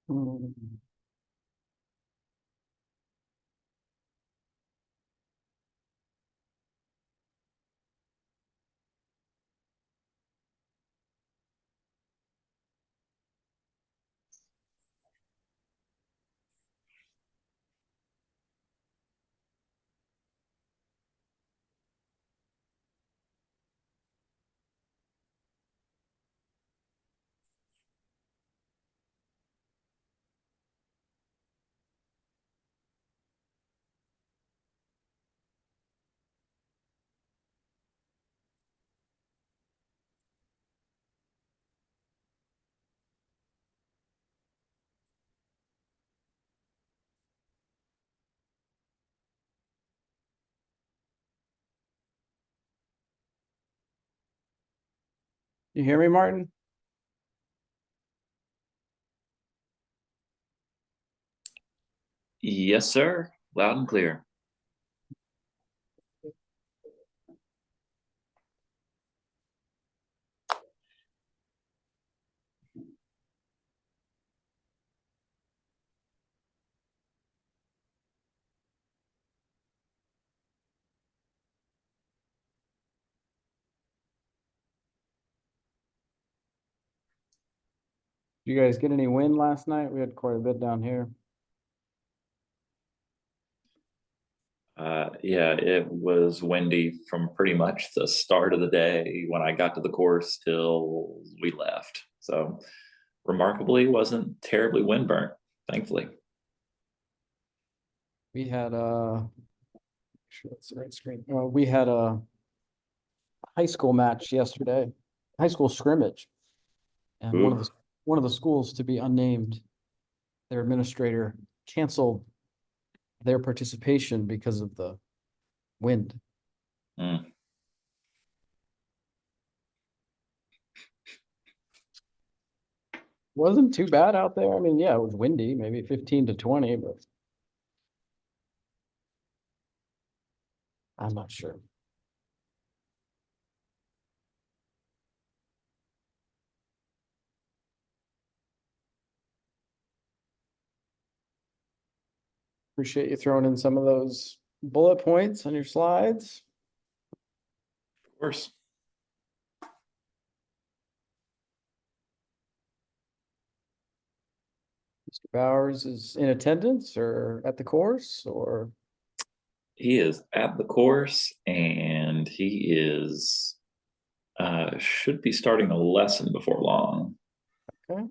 Mm. You hear me, Martin? Yes, sir. Loud and clear. Did you guys get any wind last night? We had quite a bit down here. Yeah, it was windy from pretty much the start of the day when I got to the course till we left. So, remarkably, wasn't terribly windburnt, thankfully. We had sure that's the right screen. We had a high school match yesterday, high school scrimmage, and Ooh. one of the schools to be unnamed, their administrator canceled their participation because of the wind. Mm. Wasn't too bad out there. I mean, yeah, it was windy, maybe 15 to 20, but I'm not sure. Appreciate you throwing in some of those bullet points on your slides. Of course. Mr. Bowers is in attendance or at the course or He is at the course and he is should be starting a lesson before long. okay.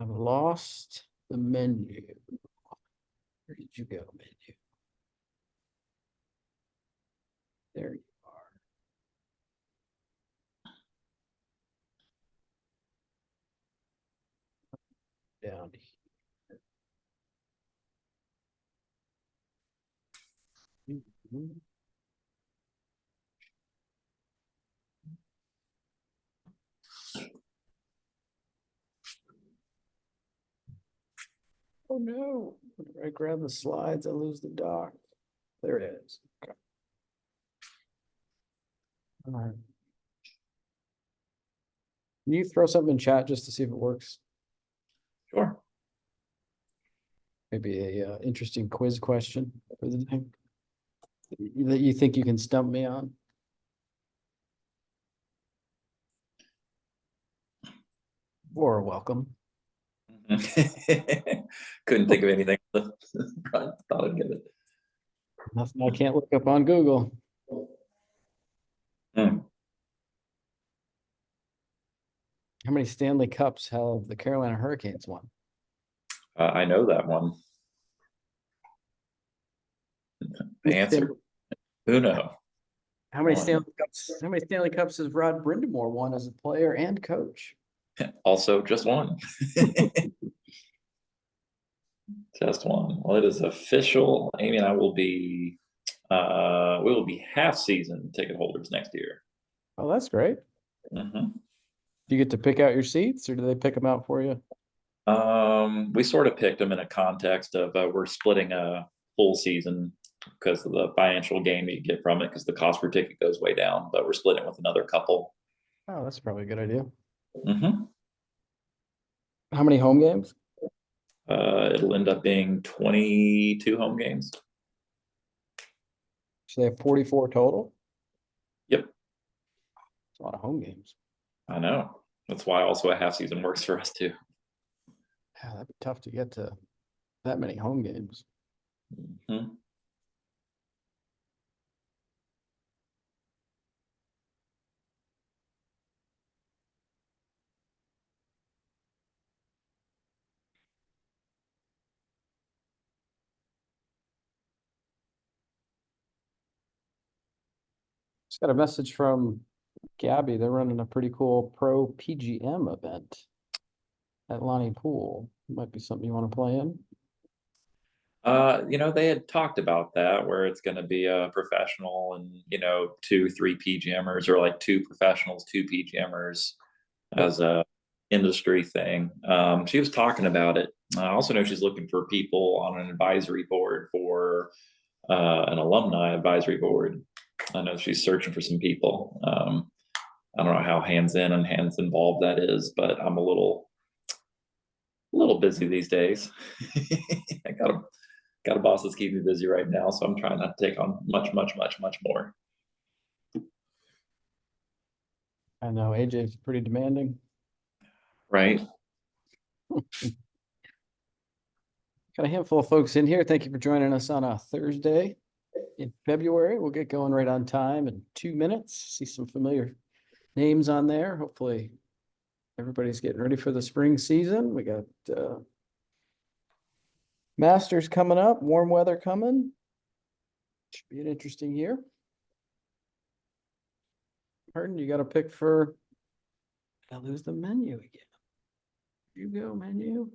I've lost the menu. Where did you go, menu? There you are. Down here. Oh no, when I grab the slides, I lose the doc. There it is. Okay. All right. Can you throw something in chat just to see if it works? Sure. Maybe a interesting quiz question for the day that you think you can stump me on. Or welcome. Couldn't think of anything. Thought I'd get it. Nothing I can't look up on Google. Hmm. How many Stanley Cups have the Carolina Hurricanes won? I know that one. The answer, who knows? How many One. Stanley Cups? How many Stanley Cups has Rod Brindamore won as a player and coach? Also, just one. Just one. Well, it is official. Amy and I will be, we will be half season ticket holders next year. Oh, that's great. Mhm. Do you get to pick out your seats, or do they pick them out for you? We sort of picked them in a context of we're splitting a full season because of the financial gain that you get from it, because the cost per ticket goes way down, but we're splitting it with another couple. Oh, that's probably a good idea. Mhm. How many home games? It'll end up being 22 home games. So they have 44 total. Yep, It's a lot of home games. I know. That's why also a half season works for us too. Yeah, that'd be tough to get to that many home games. Mhm. Just got a message from Gabby. They're running a pretty cool pro PGM event at Lonnie Pool. Might be something you want to play in. They had talked about that where it's going to be a professional and, 2, 3 PGMers, or like 2 professionals, 2 PGMers as a industry thing. She was talking about it. I also know she's looking for people on an advisory board for an alumni advisory board. I know she's searching for some people. I don't know how hands in and hands involved that is, but I'm a little busy these days. I got a boss that's keeping me busy right now, so I'm trying not to take on much more. I know AJ's pretty demanding. Right. Got a handful of folks in here. Thank you for joining us on a Thursday in February. We'll get going right on time in 2 minutes. See some familiar names on there. Hopefully everybody's getting ready for the spring season. We got Masters coming up, warm weather coming. Should be an interesting year. Martin, you got a pick for, I lose the menu again. You go, menu.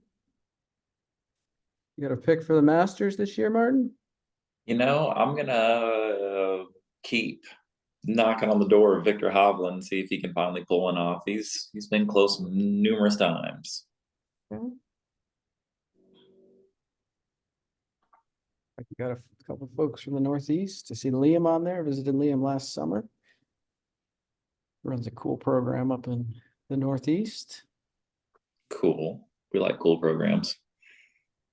You got a pick for the Masters this year, Martin? I'm gonna keep knocking on the door of Victor Hovland, see if he can finally pull one off. He's been close numerous times. Okay. I got a couple of folks from the Northeast to see Liam on there. Visited Liam last summer. Runs a cool program up in the Northeast. Cool. We like cool programs.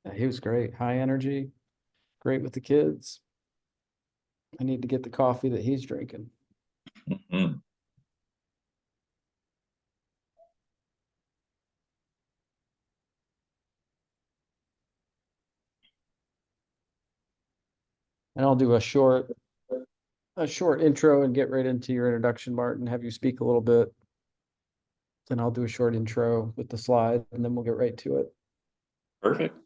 Yeah, he was great. High energy, great with the kids. I need to get the coffee that he's drinking. Mhm. And I'll do a short intro and get right into your introduction, Martin. Have you speak a little bit. Then I'll do a short intro with the slide, and then we'll get right to it. Perfect.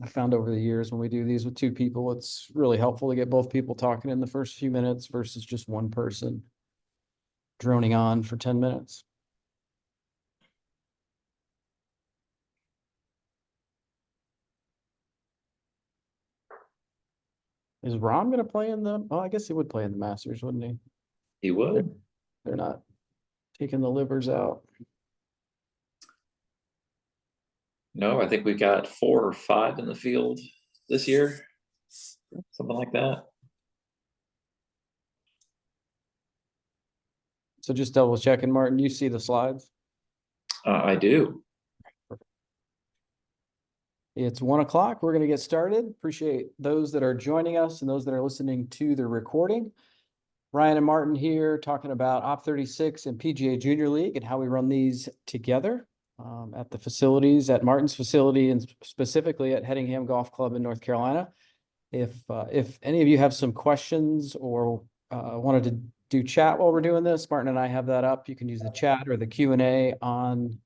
I found over the years when we do these with 2 people, it's really helpful to get both people talking in the first few minutes versus just one person droning on for 10 minutes. Is Ron going to play in the, oh, I guess he would play in the Masters, wouldn't he? He would. They're not taking the livers out. No, I think we've got 4 or 5 in the field this year, something like that. So just double checking, Martin, you see the slides? I do. It's 1 o'clock. We're going to get started. Appreciate those that are joining us and those that are listening to the recording. Ryan and Martin here talking about Op 36 and PGA Junior League and how we run these together at the facilities, at Martin's facility, and specifically at Hedingham Golf Club in North Carolina. If any of you have some questions or wanted to do chat while we're doing this, Martin and I have that up. You can use the chat or the Q&A on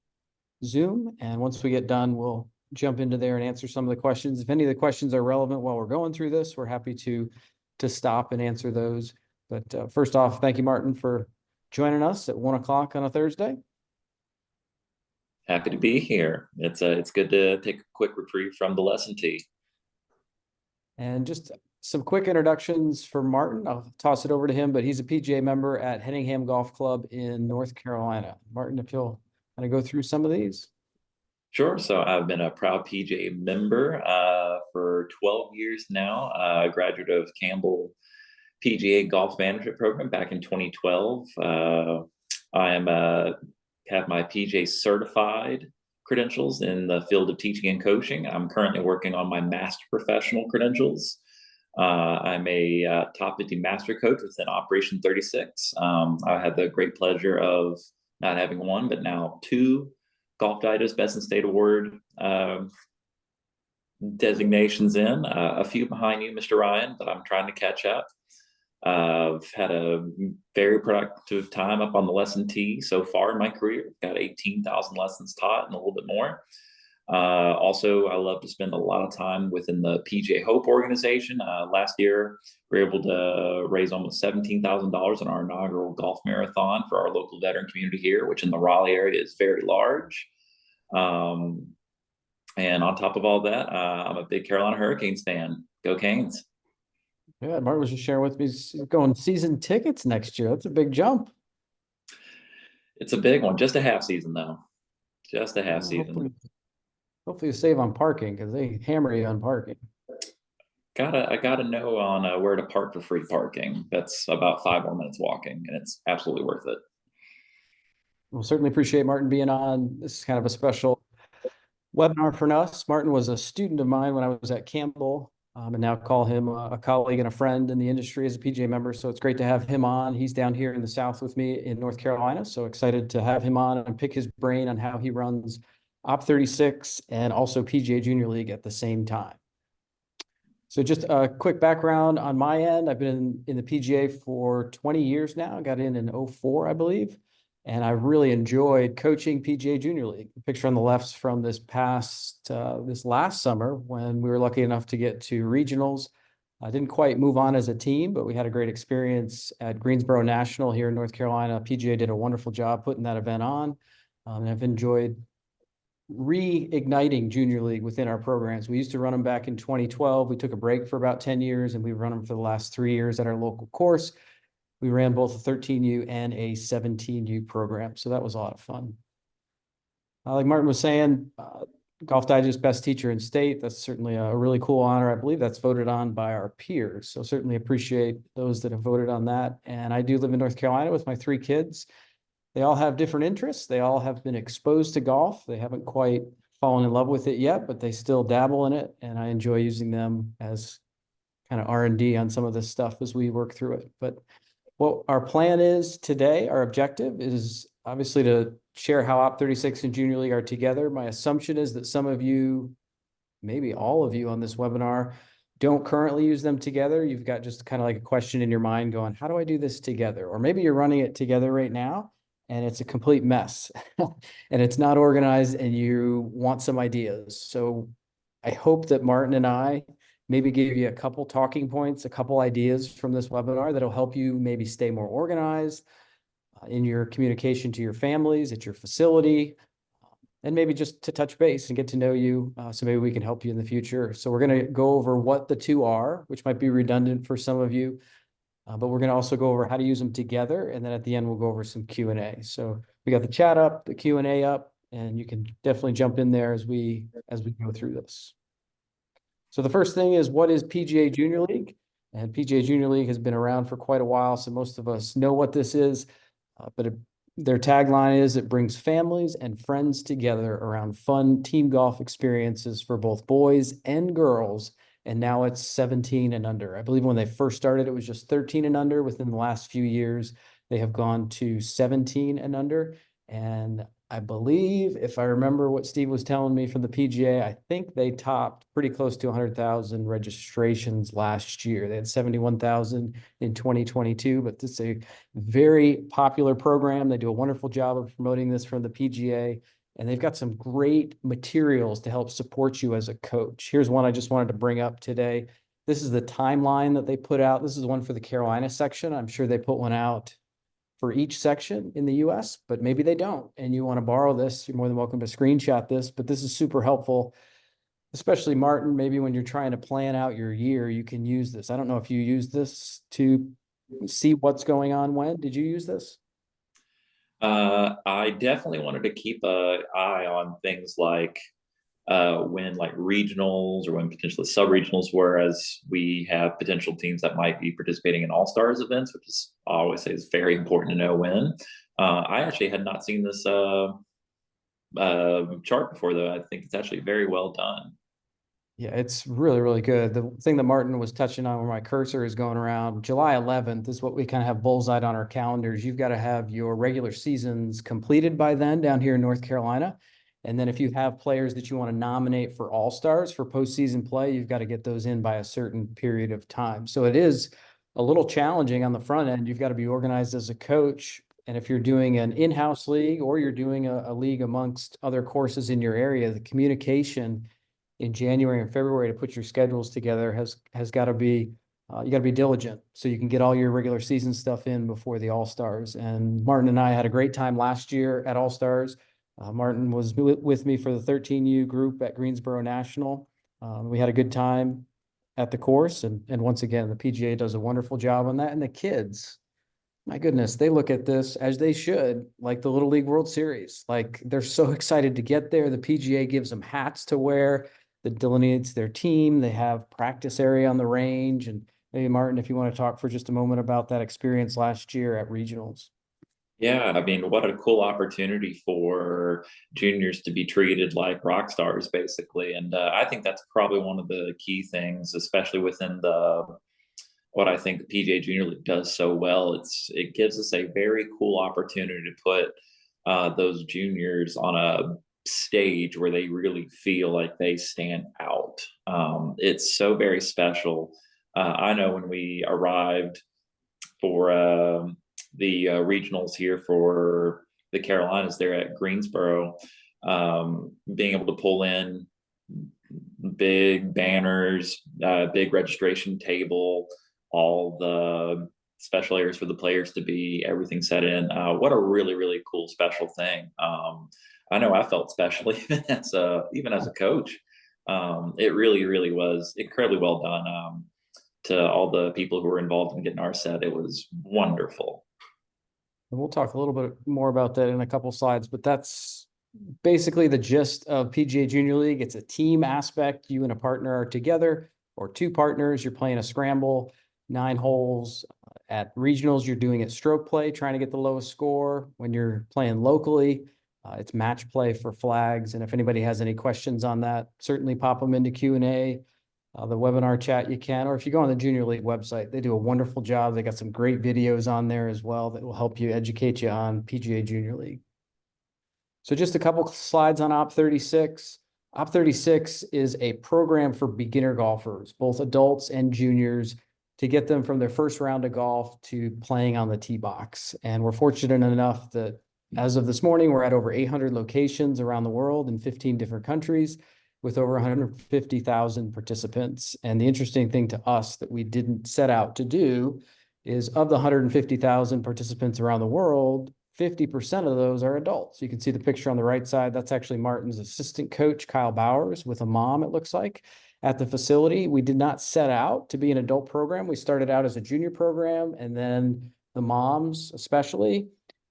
Zoom. And once we get done, we'll jump into there and answer some of the questions. If any of the questions are relevant while we're going through this, we're happy to to stop and answer those. But first off, thank you, Martin, for joining us at 1 o'clock on a Thursday. Happy to be here. It's good to take a quick reprieve from the lesson tee. And just some quick introductions for Martin. I'll toss it over to him, but he's a PGA member at Henningham Golf Club in North Carolina. Martin, if you'll kind of go through some of these. Sure. So I've been a proud PGA member for 12 years now. A graduate of Campbell PGA Golf Management Program back in 2012. I am have my PGA certified credentials in the field of teaching and coaching. I'm currently working on my master professional credentials. I'm a top 50 master coach within Operation 36. I had the great pleasure of not having one, but now two Golf Digest Best in State Award designations in, a few behind you, Mr. Ryan, but I'm trying to catch up. I've had a very productive time up on the lesson tee so far in my career. I've got 18,000 lessons taught and a little bit more. Also, I love to spend a lot of time within the PGA Hope organization. Last year, we were able to raise almost $17,000 in our inaugural golf marathon for our local veteran community here, which in the Raleigh area is very large. And on top of all that, I'm a big Carolina Hurricanes fan. Go Canes. Yeah, Martin was just sharing with me he's going season tickets next year. That's a big jump. It's a big one. Just a half season, though. Just a half Hopefully, season. hopefully you save on parking because they hammer you on parking. I gotta know on where to park for free parking. That's about 5 more minutes walking, and it's absolutely worth it. We'll certainly appreciate Martin being on. This is kind of a special webinar for us. Martin was a student of mine when I was at Campbell, and now call him a colleague and a friend in the industry as a PGA member. So it's great to have him on. He's down here in the South with me in North Carolina. So excited to have him on and pick his brain on how he runs Op 36 and also PGA Junior League at the same time. So just a quick background on my end. I've been in the PGA for 20 years now. I got in 04, I believe. And I really enjoyed coaching PGA Junior League. The picture on the left's from this last summer when we were lucky enough to get to regionals. I didn't quite move on as a team, but we had a great experience at Greensboro National here in North Carolina. PGA did a wonderful job putting that event on. And I've enjoyed reigniting Junior League within our programs. We used to run them back in 2012. We took a break for about 10 years and we've run them for the last 3 years at our local course. We ran both a 13U and a 17U program. So that was a lot of fun. Like Martin was saying, Golf Digest Best Teacher in State. That's certainly a really cool honor. I believe that's voted on by our peers. So certainly appreciate those that have voted on that. And I do live in North Carolina with my 3 kids. They all have different interests. They all have been exposed to golf. They haven't quite fallen in love with it yet, but they still dabble in it. And I enjoy using them as kind of R&D on some of this stuff as we work through it. But what our plan is today, our objective is obviously to share how Op 36 and Junior League are together. My assumption is that some of you, maybe all of you on this webinar, don't currently use them together. You've got just kind of like a question in your mind going, how do I do this together? Or maybe you're running it together right now and it's a complete mess and it's not organized and you want some ideas. So I hope that Martin and I maybe give you a couple talking points, a couple ideas from this webinar that'll help you maybe stay more organized in your communication to your families, at your facility, and maybe just to touch base and get to know you. So maybe we can help you in the future. So we're going to go over what the two are, which might be redundant for some of you, but we're going to also go over how to use them together. And then at the end, we'll go over some Q&A. So we got the chat up, the Q&A up, and you can definitely jump in there as we go through this. So the first thing is, what is PGA Junior League? And PGA Junior League has been around for quite a while, so most of us know what this is. Their tagline is, it brings families and friends together around fun team golf experiences for both boys and girls. And now it's 17 and under. I believe when they first started, it was just 13 and under. Within the last few years, they have gone to 17 and under. And I believe, if I remember what Steve was telling me from the PGA, I think they topped pretty close to 100,000 registrations last year. They had 71,000 in 2022, but this is a very popular program. They do a wonderful job of promoting this from the PGA, and they've got some great materials to help support you as a coach. Here's one I just wanted to bring up today. This is the timeline that they put out. This is one for the Carolina section. I'm sure they put one out for each section in the US, but maybe they don't. And you want to borrow this, you're more than welcome to screenshot this, but this is super helpful, especially Martin, maybe when you're trying to plan out your year, you can use this. I don't know if you use this to see what's going on when. Did you use this? I definitely wanted to keep an eye on things like when like regionals or when potentially sub-regionals, whereas we have potential teams that might be participating in all-stars events, which is I always say is very important to know when. I actually had not seen this chart before, though. I think it's actually very well done. Yeah, it's really, really good. The thing that Martin was touching on where my cursor is going around, July 11th is what we kind of have bullseyed on our calendars. You've got to have your regular seasons completed by then down here in North Carolina. And then if you have players that you want to nominate for all-stars for postseason play, you've got to get those in by a certain period of time. So it is a little challenging on the front end. You've got to be organized as a coach. And if you're doing an in-house league or you're doing a league amongst other courses in your area, the communication in January and February to put your schedules together has got to be you got to be diligent so you can get all your regular season stuff in before the All Stars. And Martin and I had a great time last year at All Stars. Martin was with me for the 13U group at Greensboro National. We had a good time at the course, and once again, the PGA does a wonderful job on that. And the kids, my goodness, they look at this as they should, like the Little League World Series. Like they're so excited to get there. The PGA gives them hats to wear that delineates their team. They have practice area on the range. And maybe Martin, if you want to talk for just a moment about that experience last year at regionals. Yeah, I mean, what a cool opportunity for juniors to be treated like rock stars, basically. And I think that's probably one of the key things, especially within the what I think the PGA Junior League does so well. It gives us a very cool opportunity to put those juniors on a stage where they really feel like they stand out. It's so very special. I know when we arrived for regionals here for the Carolinas there at Greensboro, being able to pull in big banners, big registration table, all the special areas for the players to be, everything set in. What a really, really cool special thing. I know I felt special even as a coach. It really, really was incredibly well done. To all the people who were involved in getting our set, it was wonderful. And we'll talk a little bit more about that in a couple slides, but that's basically the gist of PGA Junior League. It's a team aspect. You and a partner are together, or two partners. You're playing a scramble, 9 holes. At regionals, you're doing it stroke play, trying to get the lowest score. When you're playing locally, it's match play for flags. And if anybody has any questions on that, certainly pop them into Q&A. The webinar chat you can, or if you go on the Junior League website, they do a wonderful job. They got some great videos on there as well that will help you educate you on PGA Junior League. So just a couple slides on Op 36. Op 36 is a program for beginner golfers, both adults and juniors, to get them from their first round of golf to playing on the tee box. And we're fortunate enough that as of this morning, we're at over 800 locations around the world in 15 different countries, with over 150,000 participants. And the interesting thing to us that we didn't set out to do is of the 150,000 participants around the world, 50% of those are adults. You can see the picture on the right side. That's actually Martin's assistant coach, Kyle Bowers, with a mom, it looks like, at the facility. We did not set out to be an adult program. We started out as a junior program, and then the moms especially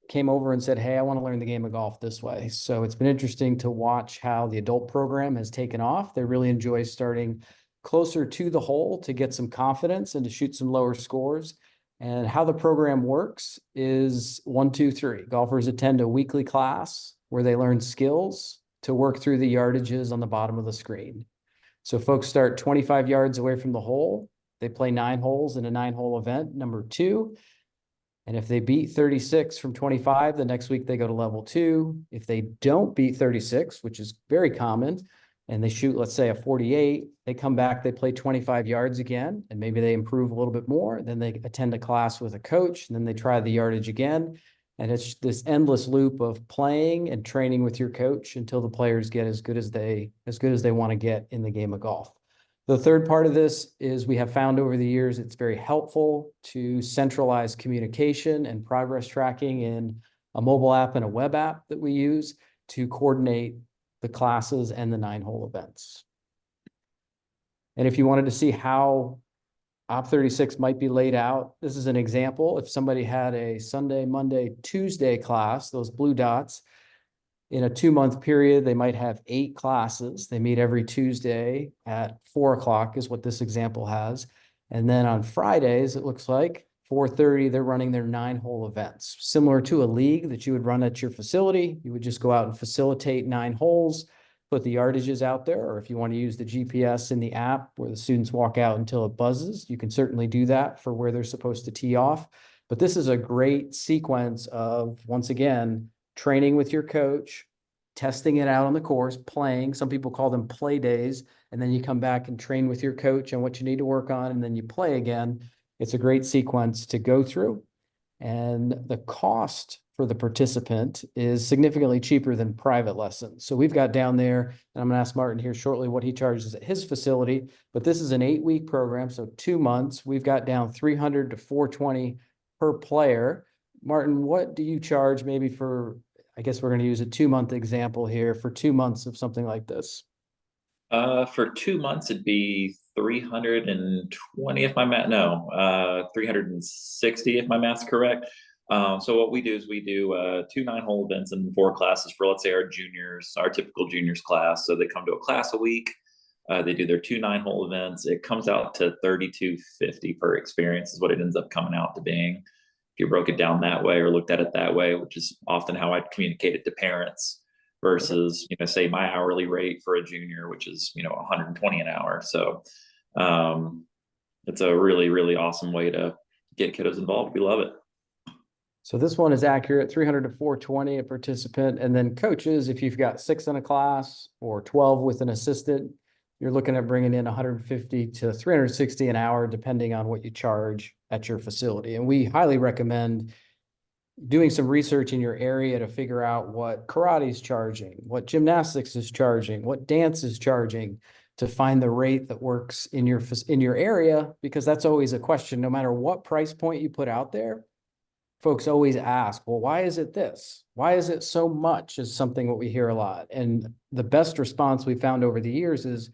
came over and said, hey, I want to learn the game of golf this way. So it's been interesting to watch how the adult program has taken off. They really enjoy starting closer to the hole to get some confidence and to shoot some lower scores. And how the program works is 1, 2, 3. Golfers attend a weekly class where they learn skills to work through the yardages on the bottom of the screen. So folks start 25 yards away from the hole. They play 9 holes in a 9-hole event, number 2. And if they beat 36 from 25, the next week they go to level 2. If they don't beat 36, which is very common, and they shoot, let's say, a 48, they come back, they play 25 yards again, and maybe they improve a little bit more. Then they attend a class with a coach, and then they try the yardage again. And it's this endless loop of playing and training with your coach until the players get as good as they want to get in the game of golf. The third part of this is we have found over the years it's very helpful to centralize communication and progress tracking in a mobile app and a web app that we use to coordinate the classes and the 9-hole events. And if you wanted to see how Op36 might be laid out, this is an example. If somebody had a Sunday, Monday, Tuesday class, those blue dots, in a 2-month period, they might have 8 classes. They meet every Tuesday at 4 o'clock is what this example has. And then on Fridays, it looks like 4:30, they're running their 9-hole events. Similar to a league that you would run at your facility. You would just go out and facilitate 9 holes, put the yardages out there, or if you want to use the GPS in the app where the students walk out until it buzzes, you can certainly do that for where they're supposed to tee off. But this is a great sequence of, once again, training with your coach, testing it out on the course, playing. Some people call them play days. And then you come back and train with your coach on what you need to work on, and then you play again. It's a great sequence to go through. And the cost for the participant is significantly cheaper than private lessons. So we've got down there, and I'm going to ask Martin here shortly what he charges at his facility, but this is an 8-week program. So 2 months, we've got down $300 to $420 per player. Martin, what do you charge maybe for, I guess we're going to use a 2-month example here, for 2 months of something like this? For 2 months, it'd be 320 if my math, no, 360 if my math's correct. So what we do is we do 2 9-hole events and 4 classes for, let's say, our juniors, our typical juniors class. So they come to a class a week. They do their 2 9-hole events. It comes out to $32.50 per experience is what it ends up coming out to being. If you broke it down that way or looked at it that way, which is often how I'd communicate it to parents, versus, say my hourly rate for a junior, which is, 120 an hour. So it's a really, really awesome way to get kiddos involved. We love it. So this one is accurate, 300 to 420 a participant. And then coaches, if you've got 6 in a class or 12 with an assistant, you're looking at bringing in 150 to 360 an hour, depending on what you charge at your facility. And we highly recommend doing some research in your area to figure out what karate is charging, what gymnastics is charging, what dance is charging, to find the rate that works in your area, because that's always a question. No matter what price point you put out there, folks always ask, well, why is it this? Why is it so much? Is something what we hear a lot. And the best response we found over the years is,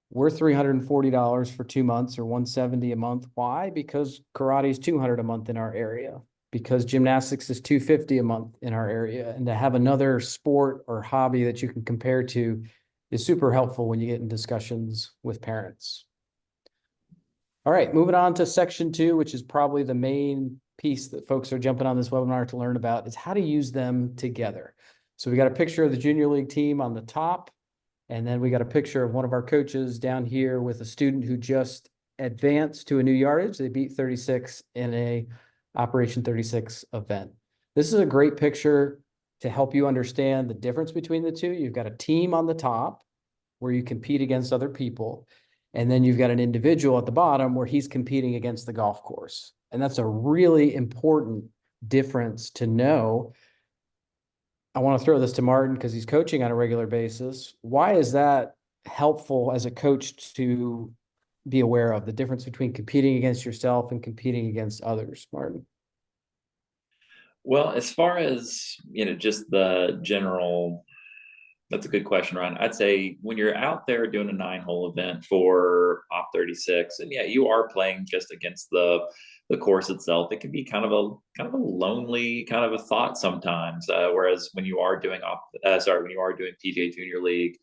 we're $340 for 2 months or $170 a month. Why? Because karate is $200 a month in our area, because gymnastics is $250 a month in our area. And to have another sport or hobby that you can compare to is super helpful when you get in discussions with parents. All right, moving on to section 2, which is probably the main piece that folks are jumping on this webinar to learn about, is how to use them together. So we got a picture of the Junior League team on the top, and then we got a picture of one of our coaches down here with a student who just advanced to a new yardage. They beat 36 in a Operation 36 event. This is a great picture to help you understand the difference between the two. You've got a team on the top where you compete against other people, and then you've got an individual at the bottom where he's competing against the golf course. And that's a really important difference to know. I want to throw this to Martin because he's coaching on a regular basis. Why is that helpful as a coach to be aware of, the difference between competing against yourself and competing against others, Martin? Well, as far as, just the general, that's a good question, Ron. I'd say when you're out there doing a 9-hole event for Op36, and yeah, you are playing just against the course itself, it can be kind of a lonely kind of a thought sometimes. Whereas when you are doing when you are doing PGA Junior League,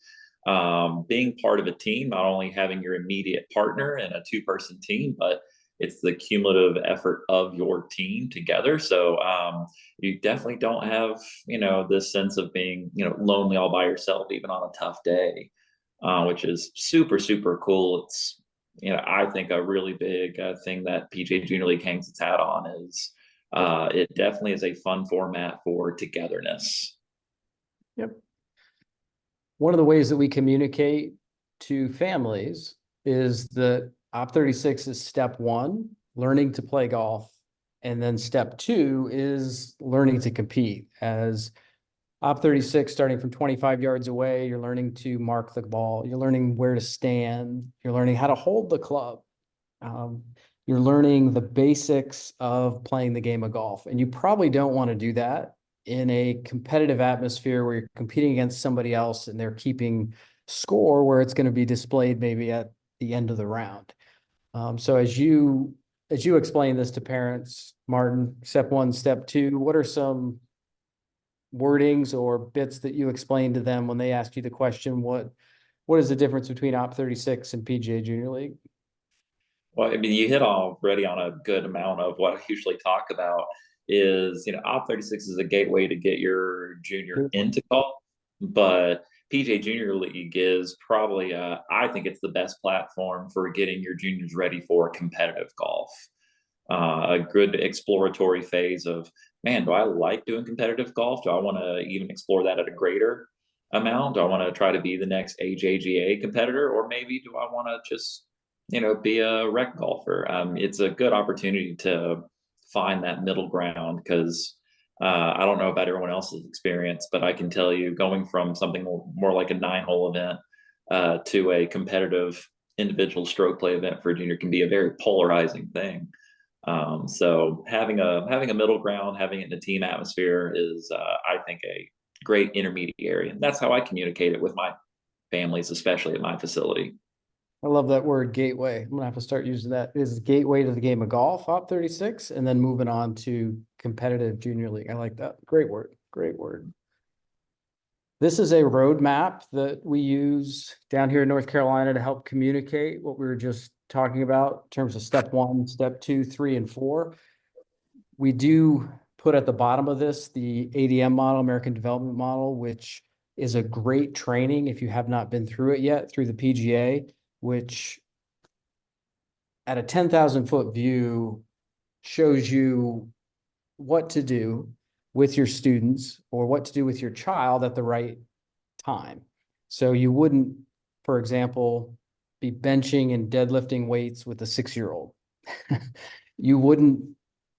being part of a team, not only having your immediate partner in a 2-person team, but it's the cumulative effort of your team together. So you definitely don't have, this sense of being, lonely all by yourself, even on a tough day, which is super, super cool. It's, I think a really big thing that PGA Junior League hangs its hat on is it definitely is a fun format for togetherness. Yep. One of the ways that we communicate to families is that Op36 is step 1, learning to play golf. And then step 2 is learning to compete. As Op 36, starting from 25 yards away, you're learning to mark the ball. You're learning where to stand. You're learning how to hold the club. Um, you're learning the basics of playing the game of golf. And you probably don't want to do that in a competitive atmosphere where you're competing against somebody else and they're keeping score where it's going to be displayed maybe at the end of the round. So as you explain this to parents, Martin, step one, step two, what are some wordings or bits that you explain to them when they ask you the question, what is the difference between Op 36 and PGA Junior League? Well, I mean, you hit already on a good amount of what I usually talk about is, Op 36 is a gateway to get your junior into golf, but PGA Junior League is probably, I think it's the best platform for getting your juniors ready for competitive golf. A good exploratory phase of, man, do I like doing competitive golf? Do I want to even explore that at a greater amount? Do I want to try to be the next AJGA competitor? Or maybe do I want to just, be a rec golfer? It's a good opportunity to find that middle ground because I don't know about everyone else's experience, but I can tell you going from something more like a 9-hole event to a competitive individual stroke play event for a junior can be a very polarizing thing. So having a middle ground, having it in a team atmosphere is, I think, a great intermediary, and that's how I communicate it with my families, especially at my facility. I love that word gateway. I'm gonna have to start using that. Is gateway to the game of golf, Op 36, and then moving on to competitive junior league. I like that. Great word. Great word. This is a roadmap that we use down here in North Carolina to help communicate what we were just talking about in terms of step one, step two, three, and four. We do put at the bottom of this the ADM model, American Development Model, which is a great training if you have not been through it yet through the PGA, which at a 10,000-foot view shows you what to do with your students or what to do with your child at the right time. So you wouldn't, for example, be benching and deadlifting weights with a 6-year-old. You wouldn't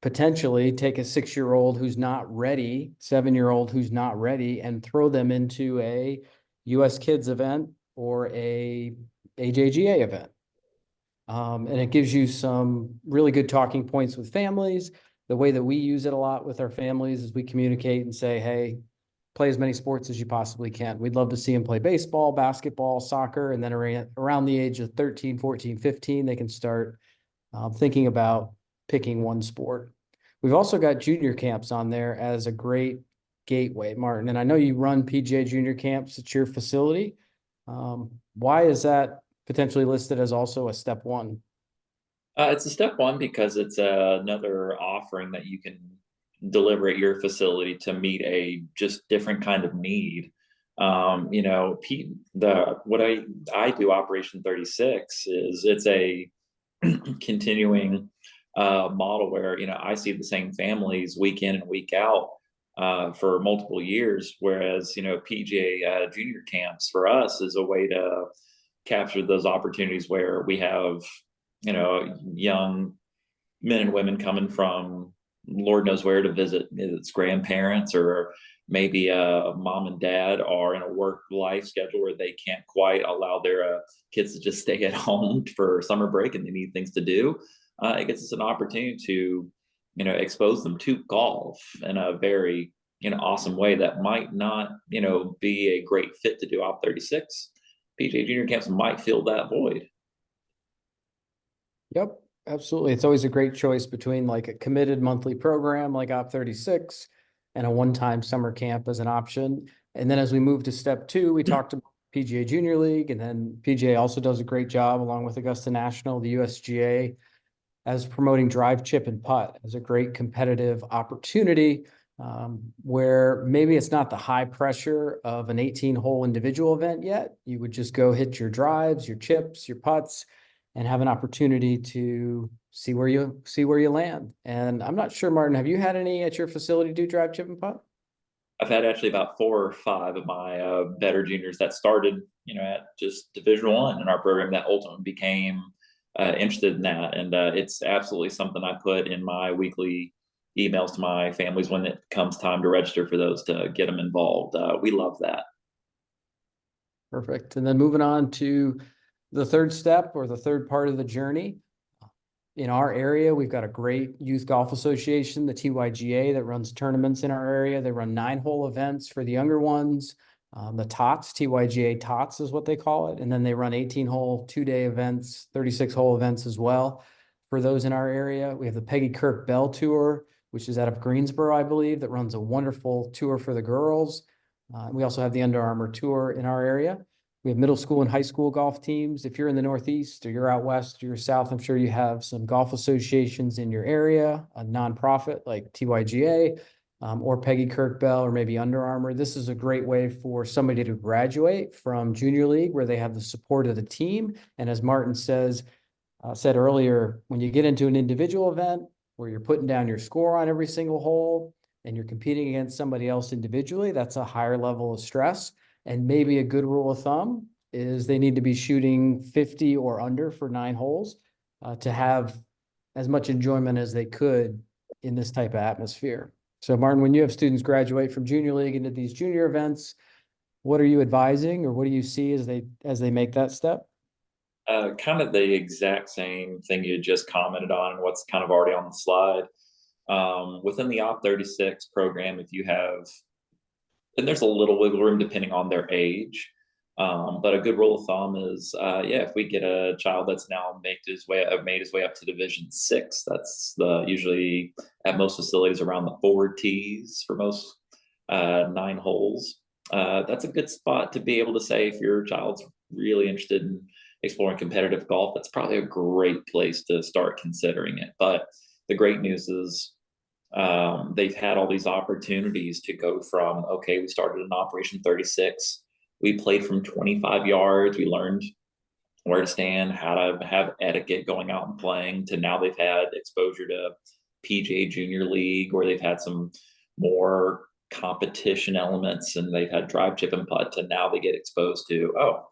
potentially take a 6-year-old who's not ready, 7-year-old who's not ready, and throw them into a US Kids event or a AJGA event. And it gives you some really good talking points with families. The way that we use it a lot with our families is we communicate and say, hey, play as many sports as you possibly can. We'd love to see them play baseball, basketball, soccer, and then around the age of 13, 14, 15, they can start thinking about picking one sport. We've also got junior camps on there as a great gateway, Martin. And I know you run PGA junior camps at your facility. Why is that potentially listed as also a step one? It's a step one because it's another offering that you can deliver at your facility to meet a just different kind of need. What I do Operation 36 is it's a continuing model where I see the same families week in and week out for multiple years, whereas PGA junior camps for us is a way to capture those opportunities where we have young men and women coming from Lord knows where to visit its grandparents, or maybe mom and dad are in a work life schedule where they can't quite allow their kids to just stay at home for summer break and they need things to do. It gives us an opportunity to expose them to golf in a very awesome way that might not be a great fit to do Op 36. PGA junior camps might fill that void. Yep, absolutely. It's always a great choice between like a committed monthly program like Op 36 and a one-time summer camp as an option. And then as we move to step two, we talked about PGA Junior League, and then PGA also does a great job along with Augusta National, the USGA, as promoting drive, chip, and putt as a great competitive opportunity where maybe it's not the high pressure of an 18-hole individual event yet. You would just go hit your drives, your chips, your putts, and have an opportunity to see where you land. And I'm not sure, Martin, have you had any at your facility do drive, chip, and putt? I've had actually about 4 or 5 of my better juniors that started, at just Division One in our program that ultimately became interested in that, and it's absolutely something I put in my weekly emails to my families when it comes time to register for those to get them involved. We love that. Perfect. And then moving on to the third step or the third part of the journey. In our area, we've got a great youth golf association, the TYGA, that runs tournaments in our area. They run 9-hole events for the younger ones. The TOTS, TYGA TOTS is what they call it. And then they run 18-hole, 2-day events, 36-hole events as well for those in our area. We have the Peggy Kirk Bell Tour, which is out of Greensboro, I believe, that runs a wonderful tour for the girls. We also have the Under Armour Tour in our area. We have middle school and high school golf teams. If you're in the Northeast or you're out west or you're south, I'm sure you have some golf associations in your area, a nonprofit like TYGA, or Peggy Kirk Bell, or maybe Under Armour. This is a great way for somebody to graduate from junior league where they have the support of the team. And as Martin said earlier, when you get into an individual event where you're putting down your score on every single hole and you're competing against somebody else individually, that's a higher level of stress. And maybe a good rule of thumb is they need to be shooting 50 or under for 9 holes to have as much enjoyment as they could in this type of atmosphere. So Martin, when you have students graduate from junior league into these junior events, what are you advising or what do you see as they make that step? Kind of the exact same thing you just commented on and what's kind of already on the slide. Within the Op 36 program, if you have, and there's a little wiggle room depending on their age. But a good rule of thumb is, if we get a child that's now made his way up to Division 6, that's usually at most facilities around the 4 tees for most 9 holes. That's a good spot to be able to say if your child's really interested in exploring competitive golf, that's probably a great place to start considering it. But the great news is they've had all these opportunities to go from, okay, we started in Operation 36. We played from 25 yards. We learned where to stand, how to have etiquette going out and playing, to now they've had exposure to PGA Junior League, where they've had some more competition elements and they've had drive, chip, and putt, to now they get exposed to, oh,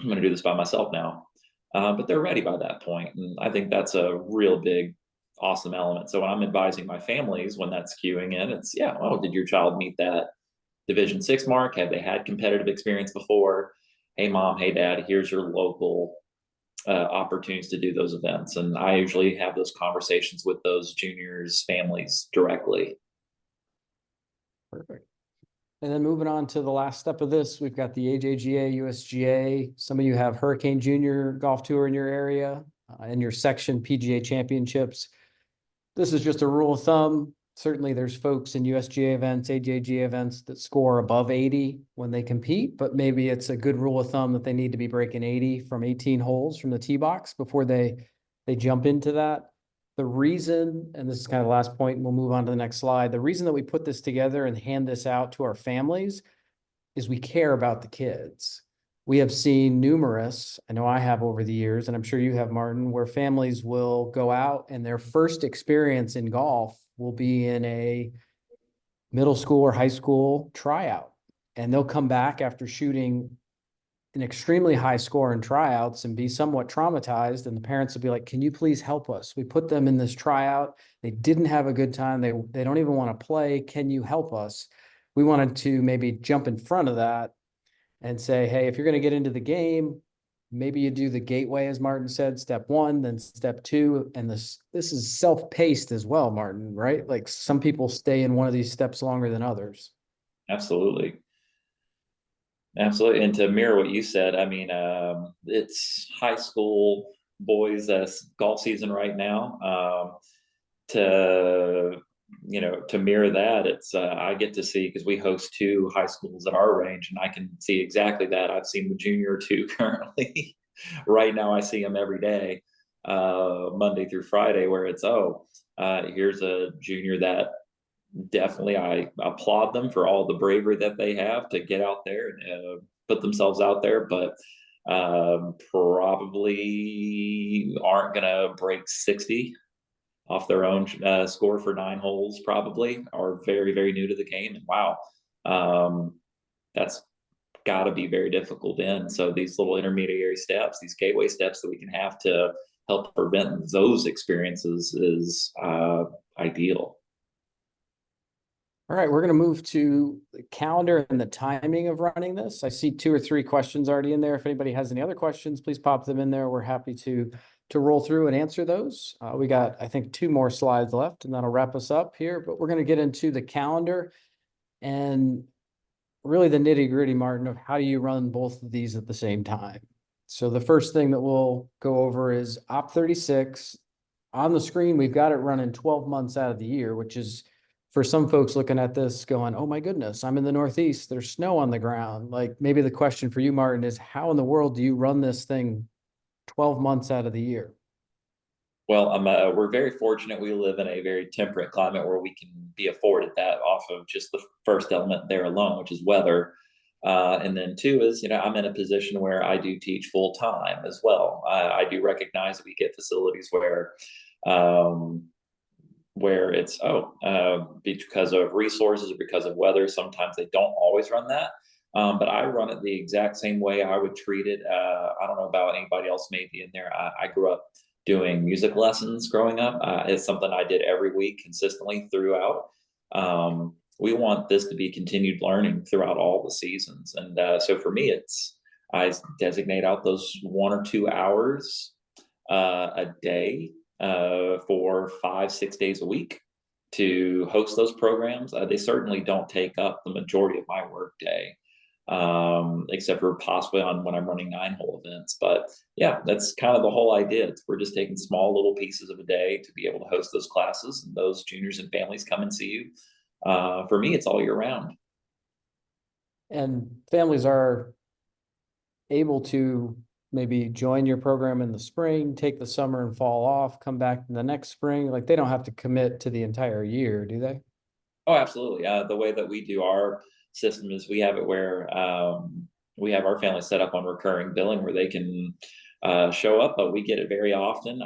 I'm going to do this by myself now. But they're ready by that point. And I think that's a real big, awesome element. So when I'm advising my families, when that's queuing in, it's, well, did your child meet that Division 6 mark? Have they had competitive experience before? Hey, mom, hey, dad, here's your local opportunities to do those events. And I usually have those conversations with those juniors' families directly. Perfect. And then moving on to the last step of this, we've got the AJGA, USGA. Some of you have Hurricane Junior Golf Tour in your area, in your section, PGA Championships. This is just a rule of thumb. Certainly there's folks in USGA events, AJGA events that score above 80 when they compete, but maybe it's a good rule of thumb that they need to be breaking 80 from 18 holes from the tee box before they jump into that. The reason, and this is kind of the last point, and we'll move on to the next slide. The reason that we put this together and hand this out to our families is we care about the kids. We have seen numerous, I know I have over the years, and I'm sure you have, Martin, where families will go out and their first experience in golf will be in a middle school or high school tryout. And they'll come back after shooting an extremely high score in tryouts and be somewhat traumatized. And the parents will be like, can you please help us? We put them in this tryout. They didn't have a good time. They don't even want to play. Can you help us? We wanted to maybe jump in front of that and say, hey, if you're going to get into the game, maybe you do the gateway, as Martin said, step 1, then step 2. And this is self-paced as well, Martin, right? Like some people stay in one of these steps longer than others. Absolutely. Absolutely. And to mirror what you said, I mean, it's high school boys golf season right now. To mirror that, it's I get to see, because we host 2 high schools at our range, and I can see exactly that. I've seen the junior 2 currently. Right now I see them every day, Monday through Friday, where it's, here's a junior that definitely I applaud them for all the bravery that they have to get out there and put themselves out there, but probably aren't going to break 60 off their own score for 9 holes, probably are very, very new to the game. And wow, that's got to be very difficult in. So these little intermediary steps, these gateway steps that we can have to help prevent those experiences is ideal. All right, we're going to move to the calendar and the timing of running this. I see 2 or 3 questions already in there. If anybody has any other questions, please pop them in there. We're happy to roll through and answer those. We got, I think, 2 more slides left, and that'll wrap us up here. But we're going to get into the calendar and really the nitty-gritty, Martin, of how do you run both of these at the same time. So the first thing that we'll go over is Op36. On the screen, we've got it running 12 months out of the year, which is, for some folks looking at this going, oh my goodness, I'm in the Northeast, there's snow on the ground. Like, maybe the question for you, Martin, is how in the world do you run this thing 12 months out of the year? Well, we're very fortunate. We live in a very temperate climate where we can be afforded that off of just the first element there alone, which is weather. And then two is, I'm in a position where I do teach full time as well. I do recognize that we get facilities um, where it's, because of resources or because of weather, sometimes they don't always run that. But I run it the exact same way I would treat it. I don't know about anybody else maybe in there. I grew up doing music lessons growing up. It's something I did every week consistently throughout. We want this to be continued learning throughout all the seasons. And so for me, I designate out those 1 or 2 hours a day for 5, 6 days a week to host those programs. They certainly don't take up the majority of my work day, except for possibly on when I'm running 9-hole events. But yeah, that's kind of the whole idea. We're just taking small little pieces of a day to be able to host those classes, and those juniors and families come and see you. For me, it's all year round. And families are able to maybe join your program in the spring, take the summer and fall off, come back in the next spring. Like, they don't have to commit to the entire year, do they? Oh, absolutely. The way that we do our system is we have it where we have our family set up on recurring billing where they can show up, but we get it very often.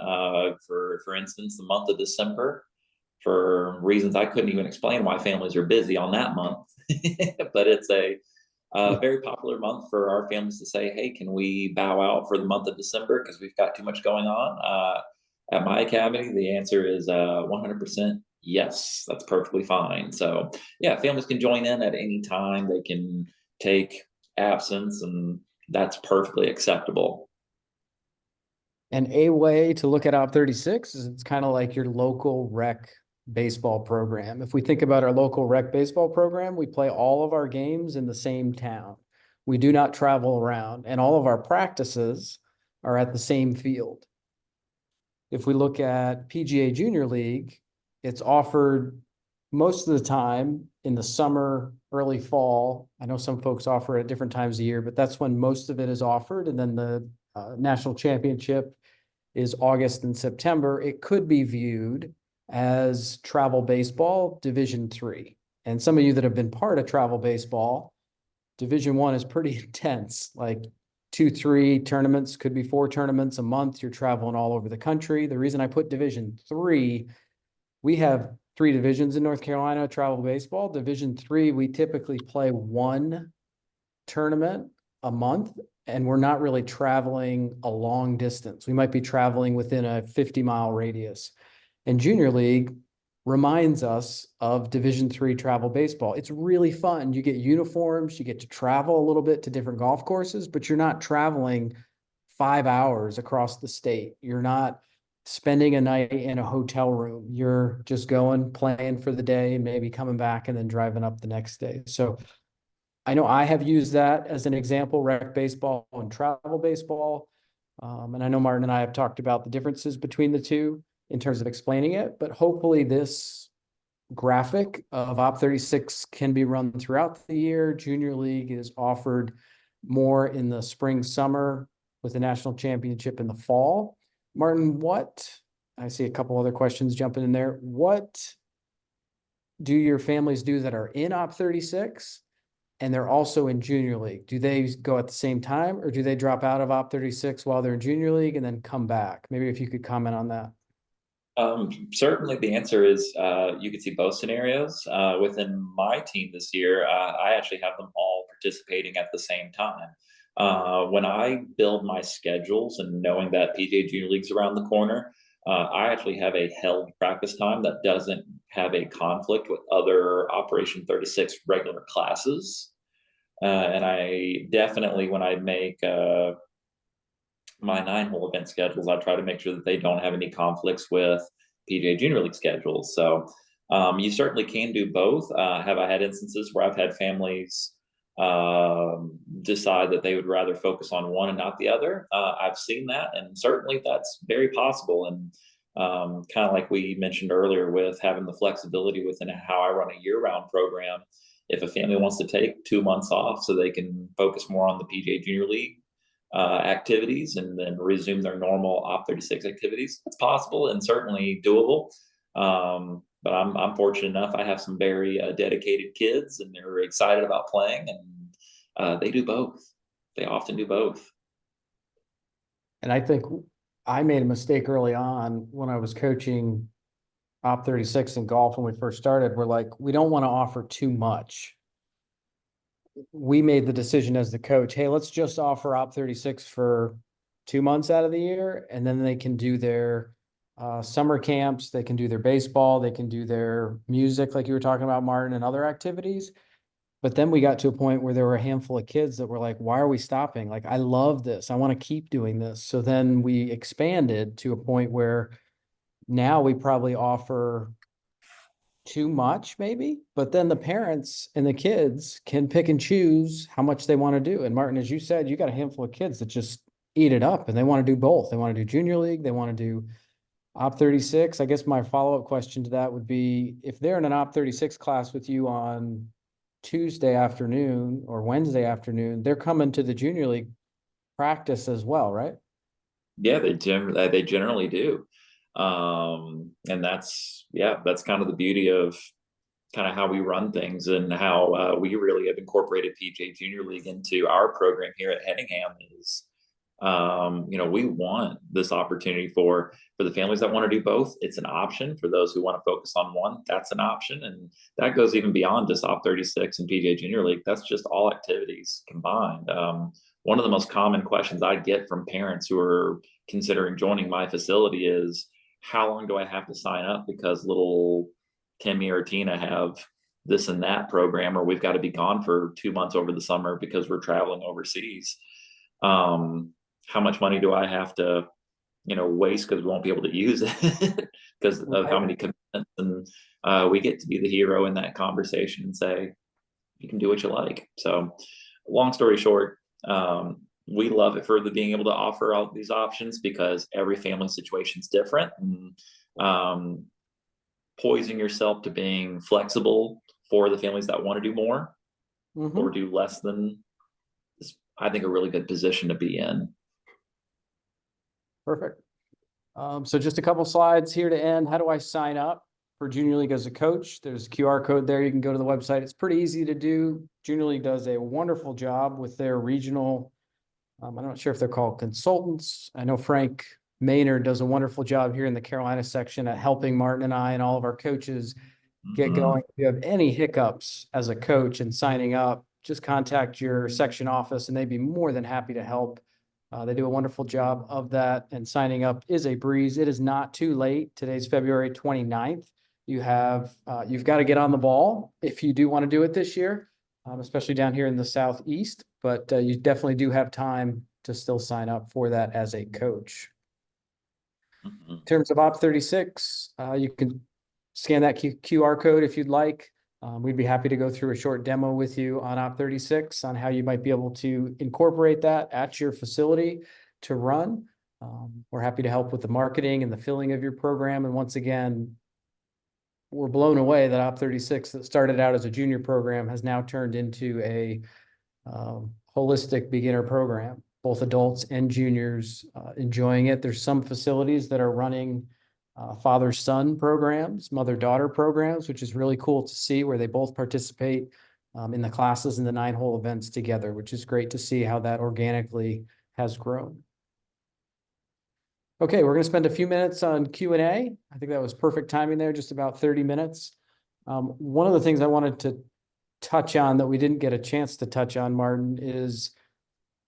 For instance, the month of December, for reasons I couldn't even explain why families are busy on that month, but it's a very popular month for our families to say, hey, can we bow out for the month of December because we've got too much going on? At my academy, the answer is 100% yes, that's perfectly fine. So, yeah, families can join in at any time. They can take absence, and that's perfectly acceptable. And a way to look at Op36 is it's kind of like your local rec baseball program. If we think about our local rec baseball program, we play all of our games in the same town. We do not travel around, and all of our practices are at the same field. If we look at PGA Junior League, it's offered most of the time in the summer, early fall. I know some folks offer it at different times of year, but that's when most of it is offered. And then the national championship is August and September. It could be viewed as travel baseball Division III. And some of you that have been part of travel baseball, Division I is pretty intense. Like 2, 3 tournaments, could be 4 tournaments a month. You're traveling all over the country. The reason I put Division III, we have 3 divisions in North Carolina, travel baseball. Division III, we typically play 1 tournament a month, and we're not really traveling a long distance. We might be traveling within a 50-mile radius. And Junior League reminds us of Division III travel baseball. It's really fun. You get uniforms, you get to travel a little bit to different golf courses, but you're not traveling 5 hours across the state. You're not spending a night in a hotel room. You're just going, playing for the day, and maybe coming back and then driving up the next day. So I know I have used that as an example, rec baseball and travel baseball. And I know Martin and I have talked about the differences between the two in terms of explaining it, but hopefully this graphic of Op36 can be run throughout the year. Junior League is offered more in the spring, summer, with the national championship in the fall. Martin, I see a couple other questions jumping in there. What do your families do that are in Op36 and they're also in Junior League? Do they go at the same time, or do they drop out of Op36 while they're in Junior League and then come back? Maybe if you could comment on that. Certainly, the answer is you could see both scenarios. Within my team this year, I actually have them all participating at the same time. When I build my schedules and knowing that PGA Junior League's around the corner, I actually have a held practice time that doesn't have a conflict with other Operation 36 regular classes. And I definitely, when I make my 9-hole event schedules, I try to make sure that they don't have any conflicts with PGA Junior League schedules. So you certainly can do both. Have I had instances where I've had families decide that they would rather focus on one and not the other? I've seen that, and certainly that's very possible. And kind of like we mentioned earlier, with having the flexibility within how I run a year-round program, if a family wants to take 2 months off so they can focus more on the PGA Junior League activities and then resume their normal Op 36 activities, it's possible and certainly doable. But I'm fortunate enough. I have some very dedicated kids, and they're excited about playing, and they do both. They often do both. And I think I made a mistake early on when I was coaching Op 36 in golf when we first started. We're like, we don't want to offer too much. We made the decision as the coach, hey, let's just offer Op 36 for 2 months out of the year, and then they can do their summer camps, they can do their baseball, they can do their music, like you were talking about, Martin, and other activities. But then we got to a point where there were a handful of kids that were like, why are we stopping? Like, I love this. I want to keep doing this. So then we expanded to a point where now we probably offer too much, maybe, but then the parents and the kids can pick and choose how much they want to do. And Martin, as you said, you got a handful of kids that just eat it up and they want to do both. They want to do junior league, they want to do Op 36. I guess my follow-up question to that would be, if they're in an Op 36 class with you on Tuesday afternoon or Wednesday afternoon, they're coming to the junior league practice as well, right? Yeah, they generally do. And that's kind of the beauty of kind of how we run things, and how we really have incorporated PGA Junior League into our program here at Henningham. Is we want this opportunity for the families that want to do both. It's an option. For those who want to focus on one, that's an option, and that goes even beyond just Op 36 and PGA Junior League. That's just all activities combined. One of the most common questions I get from parents who are considering joining my facility is, how long do I have to sign up because little Timmy or Tina have this and that program, or we've got to be gone for 2 months over the summer because we're traveling overseas? How much money do I have to, waste because we won't be able to use it because of how many commitments? And we get to be the hero in that conversation and say, you can do what you like. So, long story short, we love it for being able to offer all these options because every family situation is different. And poising yourself to being flexible for the families that want to do more or do less than is, I think, a really good position to be in. Perfect. So just a couple slides here to end. How do I sign up for Junior League as a coach? There's a QR code there. You can go to the website. It's pretty easy to do. Junior League does a wonderful job with their regional, I'm not sure if they're called consultants. I know Frank Maynard does a wonderful job here in the Carolina section at helping Martin and I and all of our coaches get going. If you have any hiccups as a coach and signing up, just contact your section office and they'd be more than happy to help. They do a wonderful job of that, and signing up is a breeze. It is not too late. Today's February 29th. You've got to get on the ball if you do want to do it this year, especially down here in the Southeast, but you definitely do have time to still sign up for that as a coach. In terms of Op 36, you can scan that QR code if you'd like. We'd be happy to go through a short demo with you on Op 36 on how you might be able to incorporate that at your facility to run. We're happy to help with the marketing and the filling of your program. And once again, we're blown away that Op 36 that started out as a junior program has now turned into a holistic beginner program, both adults and juniors enjoying it. There's some facilities that are running father-son programs, mother-daughter programs, which is really cool to see, where they both participate in the classes and the 9-hole events together, which is great to see how that organically has grown. Okay, we're going to spend a few minutes on Q&A. I think that was perfect timing there, just about 30 minutes. One of the things I wanted to touch on that we didn't get a chance to touch on, Martin, is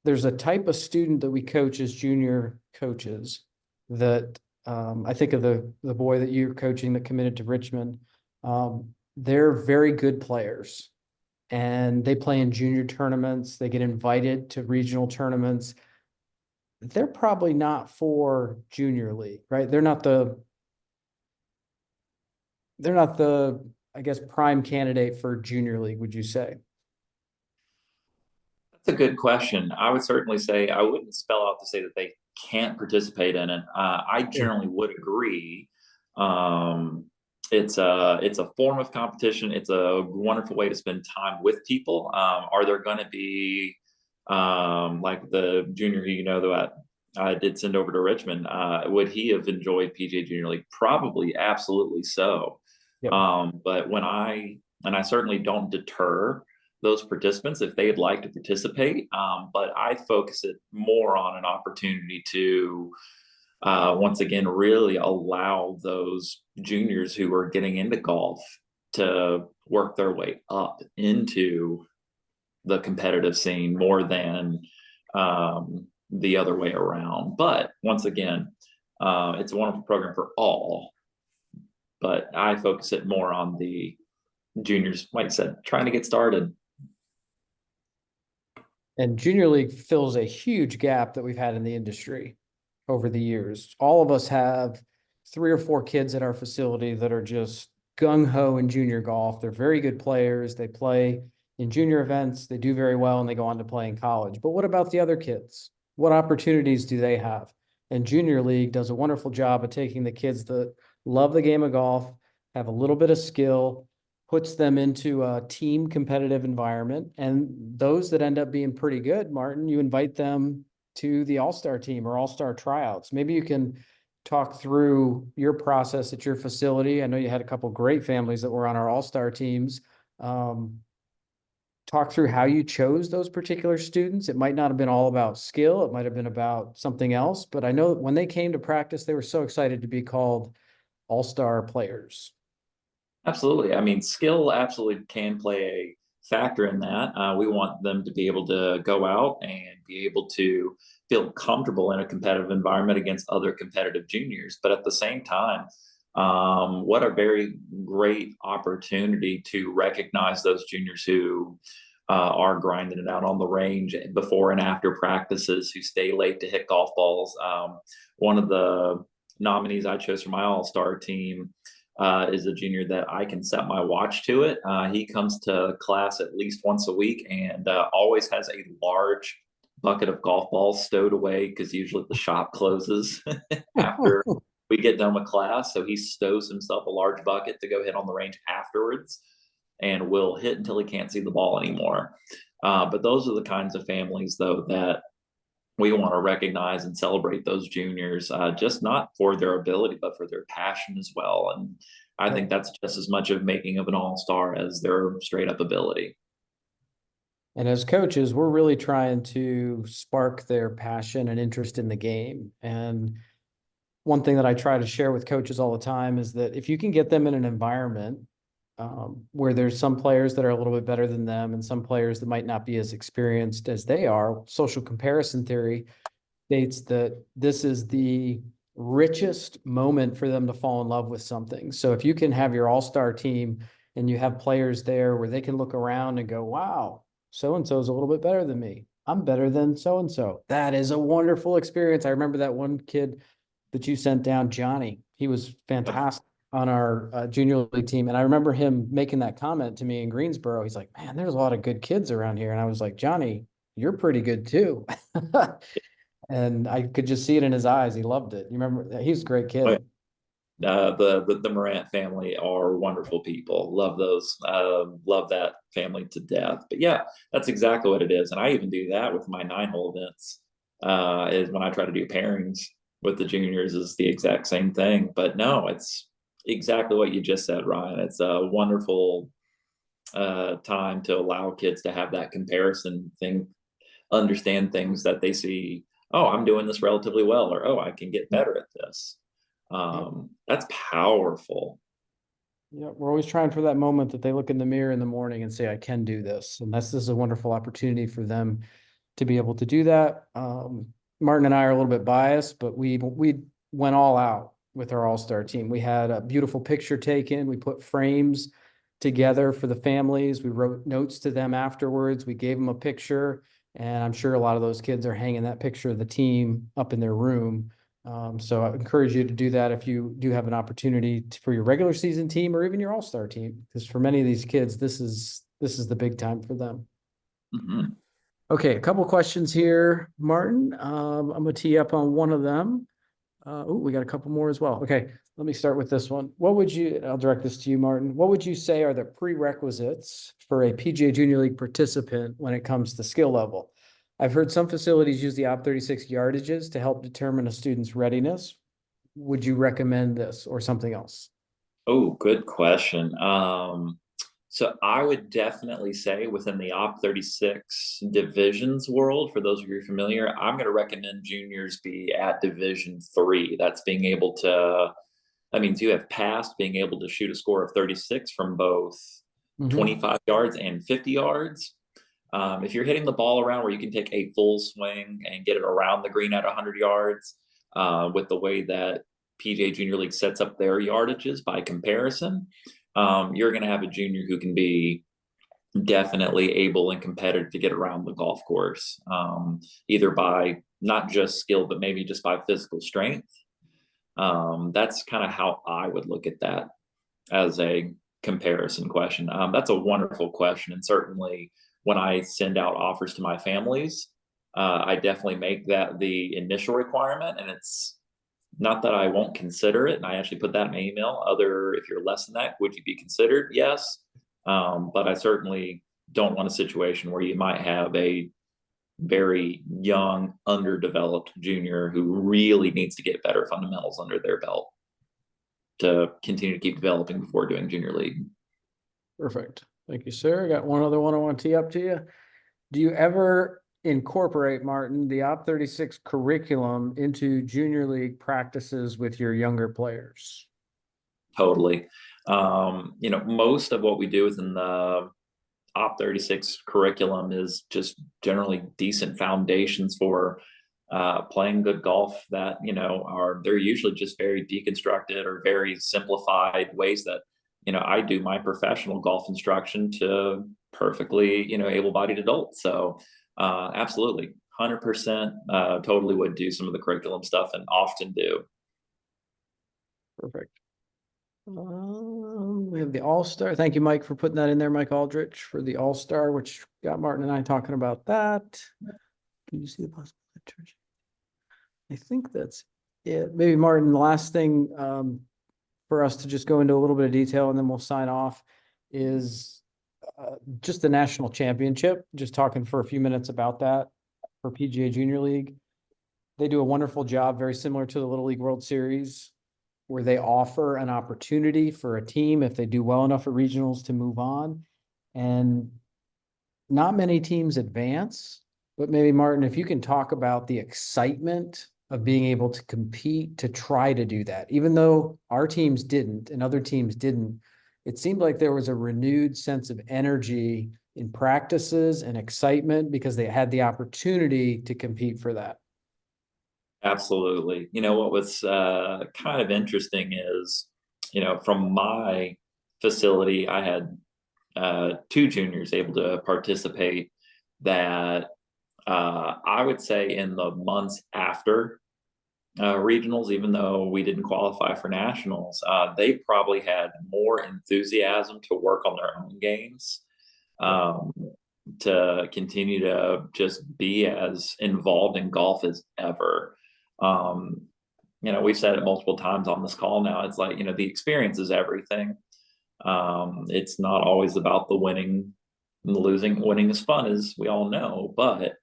there's a type of student that we coach as junior coaches that I think of the boy that you're coaching that committed to Richmond. They're very good players, and they play in junior tournaments. They get invited to regional tournaments. They're probably not for junior league, right? They're not the, I guess, prime candidate for junior league, would you say? That's a good question. I would certainly say I wouldn't spell out to say that they can't participate in it. I Sure. generally would agree. Um, it's a form of competition. It's a wonderful way to spend time with people. Are there going to be like the junior who that I did send over to Richmond? Would he have enjoyed PGA Junior League? Probably, absolutely so. Yep. But I certainly don't deter those participants if they'd like to participate. But I focus it more on an opportunity to, once again, really allow those juniors who are getting into golf to work their way up into the competitive scene more than the other way around. But once again, it's a wonderful program for all, but I focus it more on the juniors, like I said, trying to get started. And junior league fills a huge gap that we've had in the industry over the years. All of us have 3 or 4 kids at our facility that are just gung ho in junior golf. They're very good players. They play in junior events. They do very well and they go on to play in college. But what about the other kids? What opportunities do they have? And junior league does a wonderful job of taking the kids that love the game of golf, have a little bit of skill, puts them into a team competitive environment. And those that end up being pretty good, Martin, you invite them to the all-star team or all-star tryouts. Maybe you can talk through your process at your facility. I know you had a couple great families that were on our all-star teams. Talk through how you chose those particular students. It might not have been all about skill. It might have been about something else, but I know when they came to practice, they were so excited to be called all-star players. Absolutely. I mean, skill absolutely can play a factor in that. We want them to be able to go out and be able to feel comfortable in a competitive environment against other competitive juniors. But at the same time, what a very great opportunity to recognize those juniors who are grinding it out on the range before and after practices, who stay late to hit golf balls. One of the nominees I chose for my all-star team is a junior that I can set my watch to it. He comes to class at least once a week and always has a large bucket of golf balls stowed away because usually the shop closes after we get done with class. So he stows himself a large bucket to go hit on the range afterwards and will hit until he can't see the ball anymore. But those are the kinds of families, though, that we want to recognize and celebrate those juniors, just not for their ability, but for their passion as well. And I think that's just as much of making of an all-star as their straight up ability. And as coaches, we're really trying to spark their passion and interest in the game. And one thing that I try to share with coaches all the time is that if you can get them in an environment where there's some players that are a little bit better than them and some players that might not be as experienced as they are, social comparison theory states that this is the richest moment for them to fall in love with something. So if you can have your all-star team and you have players there where they can look around and go, wow, so-and-so is a little bit better than me. I'm better than so-and-so. That is a wonderful experience. I remember that one kid that you sent down, Johnny. He was fantastic on our junior league team. And I remember him making that comment to me in Greensboro. He's like, man, there's a lot of good kids around here. And I was like, Johnny, you're pretty good too. And I could just see it in his eyes. He loved it. You remember, he's a great kid. The Morant family are wonderful people. Love those. Love that family to death. But yeah, that's exactly what it is. And I even do that with my 9-hole events. Is when I try to do pairings with the juniors is the exact same thing. But no, it's exactly what you just said, Ryan. It's a wonderful time to allow kids to have that comparison thing, understand things that they see. Oh, I'm doing this relatively well, or oh, I can get better at this. That's powerful. Yeah, we're always trying for that moment that they look in the mirror in the morning and say, I can do this. And this is a wonderful opportunity for them to be able to do that. Martin and I are a little bit biased, but we went all out with our all-star team. We had a beautiful picture taken. We put frames together for the families. We wrote notes to them afterwards. We gave them a picture, and I'm sure a lot of those kids are hanging that picture of the team up in their room. So I encourage you to do that if you do have an opportunity for your regular season team or even your all-star team, because for many of these kids, this is the big time for them. Mhm. Okay, a couple questions here, Martin. I'm gonna tee up on one of them. We got a couple more as well. Okay, let me start with this one. I'll direct this to you, Martin. What would you say are the prerequisites for a PGA Junior League participant when it comes to skill level? I've heard some facilities use the OP36 yardages to help determine a student's readiness. Would you recommend this or something else? Oh, good question. So I would definitely say within the OP36 divisions world, for those of you familiar, I'm going to recommend juniors be at Division 3. That's being able to, that means you have passed being able to shoot a score of 36 from both 25 yards and 50 yards. If you're hitting the ball around where you can take a full swing and get it around the green at 100 yards, with the way that PGA Junior League sets up their yardages by comparison, you're going to have a junior who can be definitely able and competitive to get around the golf course, either by not just skill, but maybe just by physical strength. That's kind of how I would look at that as a comparison question. That's a wonderful question. And certainly when I send out offers to my families, I definitely make that the initial requirement. And it's not that I won't consider it. And I actually put that in my email. If you're less than that, would you be considered? Yes. But I certainly don't want a situation where you might have a very young, underdeveloped junior who really needs to get better fundamentals under their belt to continue to keep developing before doing junior league. Perfect. Thank you, sir. I got one other one I want to tee up to you. Do you ever incorporate, Martin, the OP36 curriculum into junior league practices with your younger players? Totally. Most of what we do within the OP36 curriculum is just generally decent foundations for playing good golf that, they're usually just very deconstructed or very simplified ways that, I do my professional golf instruction to perfectly, able-bodied adults. So absolutely, 100% totally would do some of the curriculum stuff and often do. Perfect. We have the All-Star. Thank you, Mike, for putting that in there, Mike Aldrich, for the All-Star, which got Martin and I talking about that. Can you see the possible pictures? I think that's it. Maybe Martin, the last thing for us to just go into a little bit of detail and then we'll sign off is just the national championship. Just talking for a few minutes about that for PGA Junior League. They do a wonderful job, very similar to the Little League World Series, where they offer an opportunity for a team, if they do well enough at regionals, to move on. And not many teams advance, but maybe Martin, if you can talk about the excitement of being able to compete to try to do that, even though our teams didn't and other teams didn't, it seemed like there was a renewed sense of energy in practices and excitement because they had the opportunity to compete for that. Absolutely. What was kind of interesting is, from my facility, I had two juniors able to participate that I would say in the months after regionals, even though we didn't qualify for nationals, they probably had more enthusiasm to work on their own games, um, to continue to just be as involved in golf as ever. Um, we've said it multiple times on this call now. It's like, the experience is everything. It's not always about the winning and the losing. Winning is fun, as we all know, but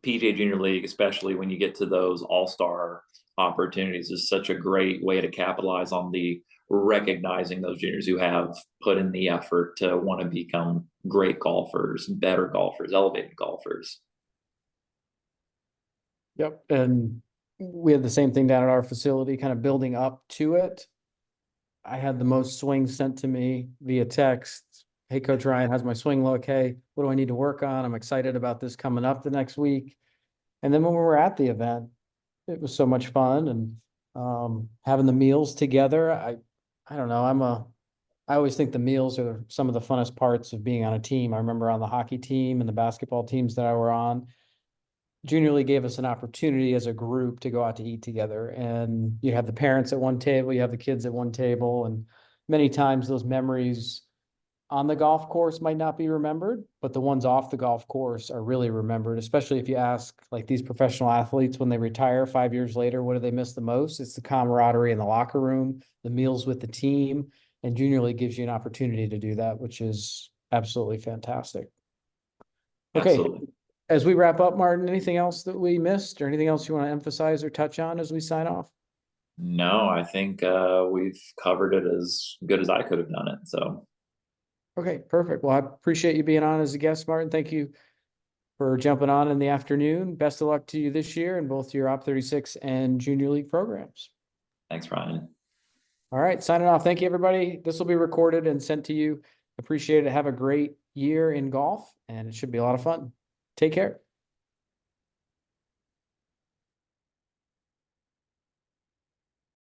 PGA Junior League, especially when you get to those all-star opportunities, is such a great way to capitalize on the recognizing those juniors who have put in the effort to want to become great golfers, better golfers, elevated golfers. Yep. And we had the same thing down at our facility, kind of building up to it. I had the most swings sent to me via text. Hey, Coach Ryan, how's my swing look? Hey, what do I need to work on? I'm excited about this coming up the next week. And then when we were at the event, it was so much fun, and having the meals together. I don't know. I always think the meals are some of the funnest parts of being on a team. I remember on the hockey team and the basketball teams that I were on, Junior League gave us an opportunity as a group to go out to eat together. And you have the parents at one table, you have the kids at one table, and many times those memories on the golf course might not be remembered, but the ones off the golf course are really remembered, especially if you ask like these professional athletes when they retire 5 years later, what do they miss the most? It's the camaraderie in the locker room, the meals with the team, and Junior League gives you an opportunity to do that, which is absolutely fantastic. Okay, Absolutely. as we wrap up, Martin, anything else that we missed or anything else you want to emphasize or touch on as we sign off? No, I think we've covered it as good as I could have done it. So Okay, perfect. Well, I appreciate you being on as a guest, Martin. Thank you for jumping on in the afternoon. Best of luck to you this year in both your Op 36 and Junior League programs. thanks, Ryan. All right, signing off. Thank you, everybody. This will be recorded and sent to you. Appreciate it. Have a great year in golf, and it should be a lot of fun. Take care.